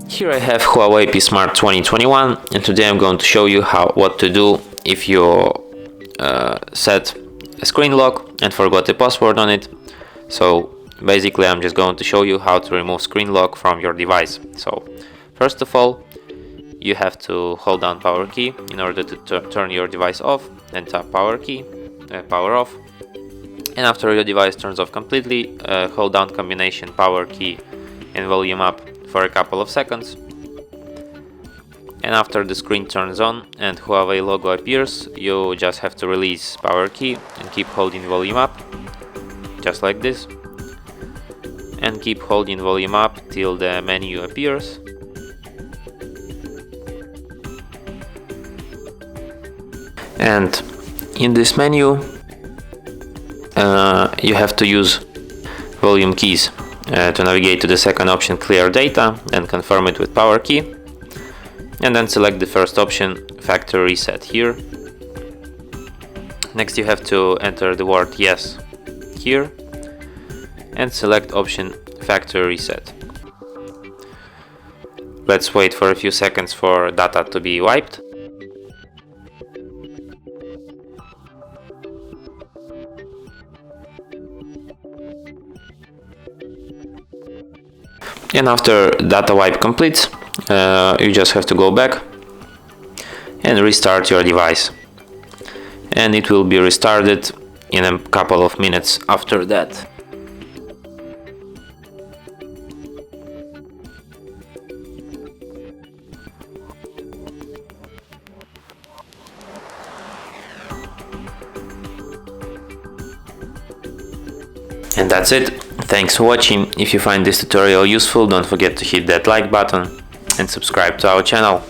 Here I have HUAWEI P Smart 2021, and today I'm going to show you what to do if you set a screen lock and forgot the password on it. So basically I'm just going to show you how to remove screen lock from your device. So first of all, you have to hold down power key in order to turn your device off, then tap power key, power off, and after your device turns off completely, hold down combination power key and volume up for a couple of seconds. And after the screen turns on and Huawei logo appears, you just have to release power key and keep holding volume up, just like this, and keep holding volume up till the menu appears. And in this menu you have to use volume keys to navigate to the second option, clear data, and confirm it with power key, and then select the first option, factory reset, here. Next you have to enter the word yes here and select option factory reset. Let's wait for a few seconds for data to be wiped. And after data wipe completes, you just have to go back and restart your device, and it will be restarted in a couple of minutes after that. And that's it. Thanks for watching. If you find this tutorial useful, don't forget to hit that like button and subscribe to our channel.